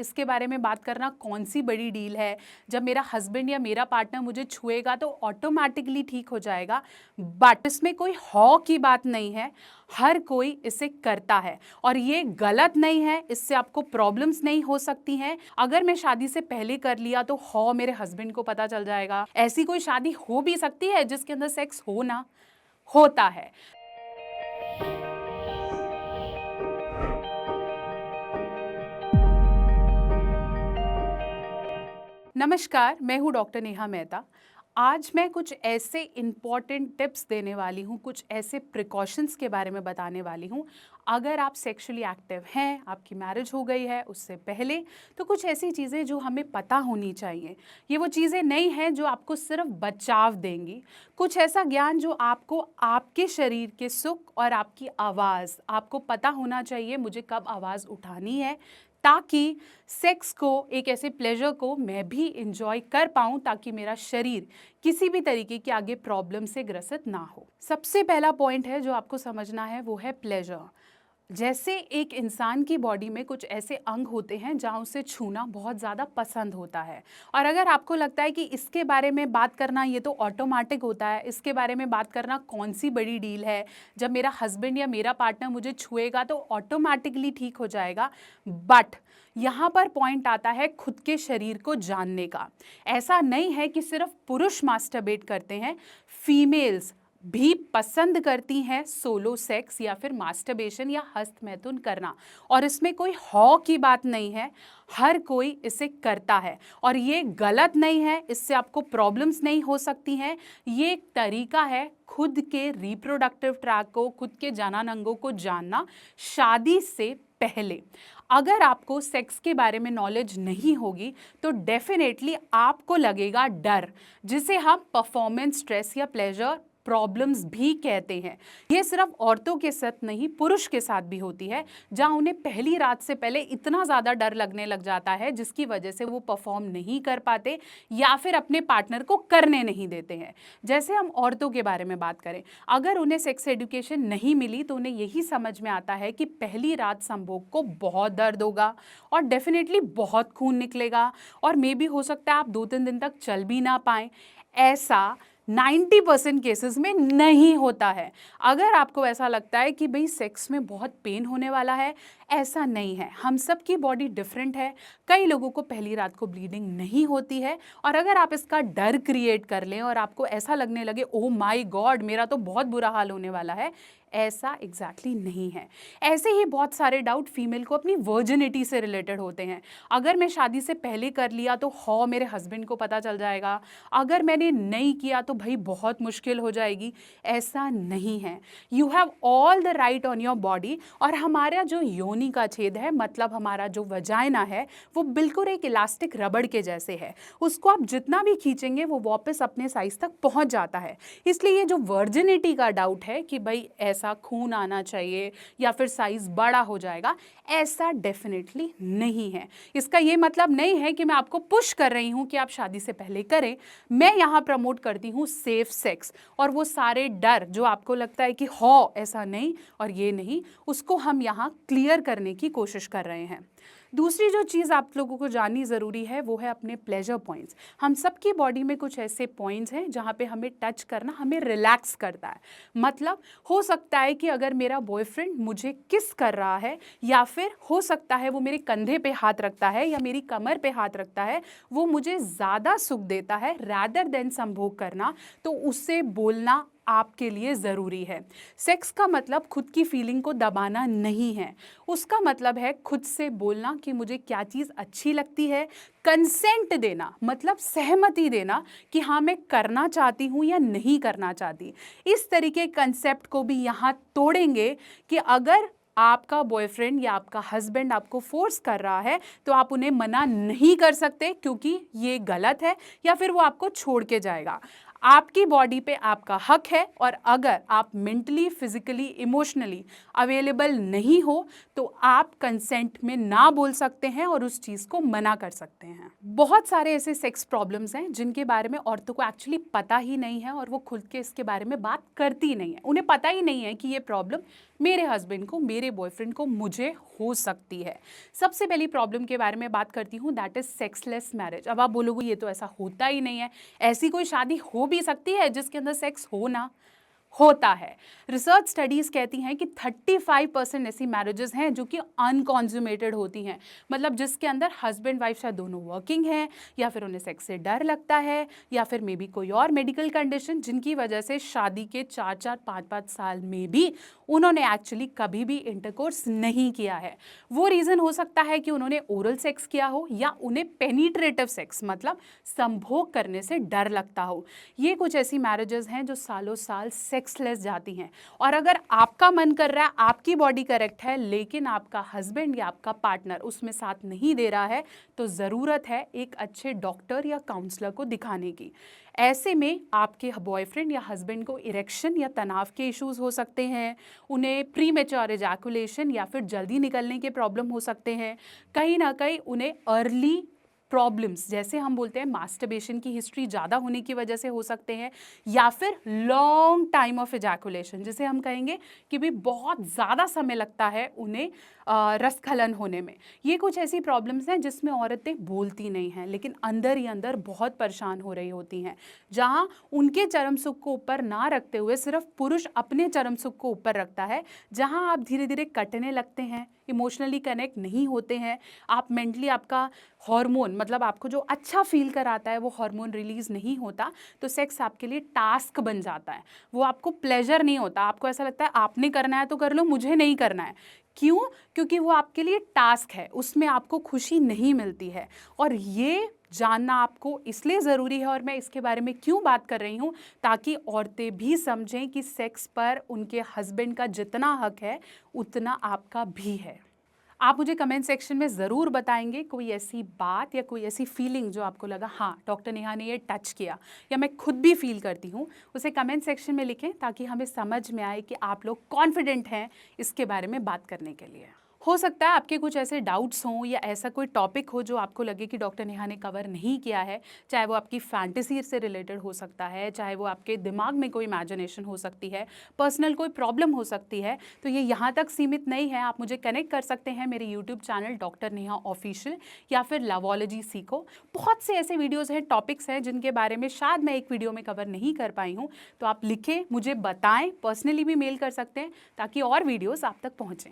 इसके बारे में बात करना कौन सी बड़ी डील है। जब मेरा हस्बैंड या मेरा पार्टनर मुझे छुएगा तो ऑटोमेटिकली ठीक हो जाएगा। बट इसमें कोई हौ की बात नहीं है, हर कोई इसे करता है और ये गलत नहीं है, इससे आपको प्रॉब्लम्स नहीं हो सकती हैं। अगर मैं शादी से पहले कर लिया तो हौ मेरे हस्बैंड को पता चल जाएगा। ऐसी कोई शादी हो भी सकती है जिसके अंदर सेक्स हो ना, होता है। नमस्कार, मैं हूँ डॉक्टर नेहा मेहता। आज मैं कुछ ऐसे इम्पॉर्टेंट टिप्स देने वाली हूँ, कुछ ऐसे प्रिकॉशंस के बारे में बताने वाली हूँ। अगर आप सेक्सुअली एक्टिव हैं, आपकी मैरिज हो गई है उससे पहले, तो कुछ ऐसी चीज़ें जो हमें पता होनी चाहिए। ये वो चीज़ें नहीं हैं जो आपको सिर्फ बचाव देंगी, कुछ ऐसा ज्ञान जो आपको आपके शरीर के सुख और आपकी आवाज़, आपको पता होना चाहिए मुझे कब आवाज़ उठानी है, ताकि सेक्स को, एक ऐसे प्लेजर को मैं भी इंजॉय कर पाऊँ, ताकि मेरा शरीर किसी भी तरीके की आगे प्रॉब्लम से ग्रसित ना हो। सबसे पहला पॉइंट है जो आपको समझना है वो है प्लेजर। जैसे एक इंसान की बॉडी में कुछ ऐसे अंग होते हैं जहाँ उसे छूना बहुत ज़्यादा पसंद होता है, और अगर आपको लगता है कि इसके बारे में बात करना ये तो ऑटोमेटिक होता है, इसके बारे में बात करना कौन सी बड़ी डील है, जब मेरा हस्बैंड या मेरा पार्टनर मुझे छुएगा तो ऑटोमेटिकली ठीक हो जाएगा। बट यहाँ पर पॉइंट आता है खुद के शरीर को जानने का। ऐसा नहीं है कि सिर्फ पुरुष मास्टरबेट करते हैं, फीमेल्स भी पसंद करती हैं सोलो सेक्स या फिर मास्टरबेशन या हस्तमैथुन करना, और इसमें कोई हौ की बात नहीं है, हर कोई इसे करता है और ये गलत नहीं है, इससे आपको प्रॉब्लम्स नहीं हो सकती हैं। ये एक तरीका है खुद के रिप्रोडक्टिव ट्रैक को, खुद के जननांगों को जानना शादी से पहले। अगर आपको सेक्स के बारे में नॉलेज नहीं होगी तो डेफिनेटली आपको लगेगा डर, जिसे हम परफॉर्मेंस स्ट्रेस या प्लेजर प्रॉब्लम्स भी कहते हैं। ये सिर्फ औरतों के साथ नहीं, पुरुष के साथ भी होती है, जहां उन्हें पहली रात से पहले इतना ज़्यादा डर लगने लग जाता है जिसकी वजह से वो परफॉर्म नहीं कर पाते या फिर अपने पार्टनर को करने नहीं देते हैं। जैसे हम औरतों के बारे में बात करें, अगर उन्हें सेक्स एजुकेशन नहीं मिली तो उन्हें यही समझ में आता है कि पहली रात संभोग को बहुत दर्द होगा और डेफिनेटली बहुत खून निकलेगा, और मे भी हो सकता है आप 2-3 दिन तक चल भी ना पाएं। ऐसा 90% केसेस में नहीं होता है। अगर आपको ऐसा लगता है कि भाई सेक्स में बहुत पेन होने वाला है, ऐसा नहीं है। हम सब की बॉडी डिफरेंट है। कई लोगों को पहली रात को ब्लीडिंग नहीं होती है, और अगर आप इसका डर क्रिएट कर लें और आपको ऐसा लगने लगे ओह माय गॉड मेरा तो बहुत बुरा हाल होने वाला है, ऐसा एग्जैक्टली नहीं है। ऐसे ही बहुत सारे डाउट फीमेल को अपनी वर्जिनिटी से रिलेटेड होते हैं। अगर मैं शादी से पहले कर लिया तो हौ मेरे हस्बैंड को पता चल जाएगा, अगर मैंने नहीं किया तो भाई बहुत मुश्किल हो जाएगी। ऐसा नहीं है। You have all the right on your body, और हमारा जो योनि का छेद है, मतलब हमारा जो वजाइना है, वो बिल्कुल एक इलास्टिक रबड़ के जैसे है। उसको आप जितना भी खींचेंगे वो वापस अपने साइज तक पहुंच जाता है। इसलिए ये जो वर्जिनिटी का डाउट है कि भाई ऐसा खून आना चाहिए या फिर साइज बड़ा हो जाएगा, ऐसा डेफिनेटली नहीं है। इसका ये मतलब नहीं है कि मैं आपको पुश कर रही हूं कि आप शादी से पहले करें। मैं यहां प्रमोट करती हूं सेफ सेक्स, और वो सारे डर जो आपको लगता है कि हो ऐसा नहीं और ये नहीं, उसको हम यहां क्लियर करने की कोशिश कर रहे हैं। दूसरी जो चीज़ आप लोगों को जाननी ज़रूरी है वो है अपने प्लेजर पॉइंट्स। हम सबकी बॉडी में कुछ ऐसे पॉइंट्स हैं जहाँ पे हमें टच करना हमें रिलैक्स करता है। मतलब हो सकता है कि अगर मेरा बॉयफ्रेंड मुझे किस कर रहा है, या फिर हो सकता है वो मेरे कंधे पे हाथ रखता है या मेरी कमर पे हाथ रखता है, वो मुझे ज़्यादा सुख देता है रैदर देन संभोग करना, तो उससे बोलना आपके लिए ज़रूरी है। सेक्स का मतलब खुद की फीलिंग को दबाना नहीं है, उसका मतलब है खुद से बोलना कि मुझे क्या चीज़ अच्छी लगती है, कंसेंट देना, मतलब सहमति देना कि हाँ मैं करना चाहती हूँ या नहीं करना चाहती। इस तरीके कंसेप्ट को भी यहाँ तोड़ेंगे कि अगर आपका बॉयफ्रेंड या आपका हस्बैंड आपको फोर्स कर रहा है तो आप उन्हें मना नहीं कर सकते, क्योंकि ये गलत है या फिर वो आपको छोड़ के जाएगा। आपकी बॉडी पे आपका हक है, और अगर आप मेंटली, फिजिकली, इमोशनली अवेलेबल नहीं हो तो आप कंसेंट में ना बोल सकते हैं और उस चीज़ को मना कर सकते हैं। बहुत सारे ऐसे सेक्स प्रॉब्लम्स हैं जिनके बारे में औरतों को एक्चुअली पता ही नहीं है, और वो खुद के इसके बारे में बात करती नहीं है। उन्हें पता ही नहीं है कि ये प्रॉब्लम मेरे हस्बैंड को, मेरे बॉयफ्रेंड को, मुझे हो सकती है। सबसे पहली प्रॉब्लम के बारे में बात करती हूँ, दैट इज सेक्सलेस मैरिज। अब आप बोलोगे ये तो ऐसा होता ही नहीं है, ऐसी कोई शादी हो भी सकती है जिसके अंदर सेक्स हो ना? होता है। रिसर्च स्टडीज कहती हैं कि 35% ऐसी मैरिजेस हैं जो कि अनकॉन्ज्यूमेटेड होती हैं, मतलब जिसके अंदर हस्बैंड वाइफ शायद दोनों वर्किंग हैं, या फिर उन्हें सेक्स से डर लगता है, या फिर मे बी कोई और मेडिकल कंडीशन जिनकी वजह से शादी के 4-4, 5-5 साल में भी उन्होंने एक्चुअली कभी भी इंटरकोर्स नहीं किया है। वो रीज़न हो सकता है कि उन्होंने ओरल सेक्स किया हो, या उन्हें पेनिट्रेटिव सेक्स मतलब संभोग करने से डर लगता हो। ये कुछ ऐसी मैरिजेस हैं जो सालों साल सेक्सलेस जाती हैं। और अगर आपका मन कर रहा है, आपकी बॉडी करेक्ट है, लेकिन आपका हस्बैंड या आपका पार्टनर उसमें साथ नहीं दे रहा है, तो ज़रूरत है एक अच्छे डॉक्टर या काउंसलर को दिखाने की। ऐसे में आपके बॉयफ्रेंड या हस्बैंड को इरेक्शन या तनाव के इश्यूज हो सकते हैं, उन्हें प्री मैच्योर एजैकुलेशन या फिर जल्दी निकलने के प्रॉब्लम हो सकते हैं, कहीं ना कहीं उन्हें अर्ली प्रॉब्लम्स जैसे हम बोलते हैं मास्टरबेशन की हिस्ट्री ज़्यादा होने की वजह से हो सकते हैं, या फिर लॉन्ग टाइम ऑफ एजैकुलेशन जिसे हम कहेंगे कि भी बहुत ज़्यादा समय लगता है उन्हें रसखलन होने में। ये कुछ ऐसी प्रॉब्लम्स हैं जिसमें औरतें बोलती नहीं हैं, लेकिन अंदर ही अंदर बहुत परेशान हो रही होती हैं, जहाँ उनके चरम सुख को ऊपर ना रखते हुए सिर्फ पुरुष अपने चरम सुख को ऊपर रखता है, जहाँ आप धीरे धीरे कटने लगते हैं, इमोशनली कनेक्ट नहीं होते हैं, आप मेंटली आपका हार्मोन मतलब आपको जो अच्छा फील कराता है वो हार्मोन रिलीज नहीं होता, तो सेक्स आपके लिए टास्क बन जाता है, वो आपको प्लेजर नहीं होता। आपको ऐसा लगता है आपने करना है तो कर लो, मुझे नहीं करना है। क्यों? क्योंकि वो आपके लिए टास्क है, उसमें आपको खुशी नहीं मिलती है। और ये जानना आपको इसलिए ज़रूरी है, और मैं इसके बारे में क्यों बात कर रही हूँ, ताकि औरतें भी समझें कि सेक्स पर उनके हस्बैंड का जितना हक है उतना आपका भी है। आप मुझे कमेंट सेक्शन में ज़रूर बताएंगे कोई ऐसी बात या कोई ऐसी फीलिंग जो आपको लगा हाँ डॉक्टर नेहा ने ये टच किया, या मैं खुद भी फील करती हूँ, उसे कमेंट सेक्शन में लिखें ताकि हमें समझ में आए कि आप लोग कॉन्फिडेंट हैं इसके बारे में बात करने के लिए। हो सकता है आपके कुछ ऐसे डाउट्स हों या ऐसा कोई टॉपिक हो जो आपको लगे कि डॉक्टर नेहा ने कवर नहीं किया है, चाहे वो आपकी फैंटेसी से रिलेटेड हो सकता है, चाहे वो आपके दिमाग में कोई इमेजिनेशन हो सकती है, पर्सनल कोई प्रॉब्लम हो सकती है, तो ये यहाँ तक सीमित नहीं है। आप मुझे कनेक्ट कर सकते हैं मेरे YouTube channel doctor Neha official, या फिर लवोलॉजी सीखो। बहुत से ऐसे वीडियोज़ हैं, टॉपिक्स हैं जिनके बारे में शायद मैं एक वीडियो में कवर नहीं कर पाई हूँ, तो आप लिखें, मुझे बताएं, पर्सनली भी मेल कर सकते हैं ताकि और वीडियोज़ आप तक पहुँचें।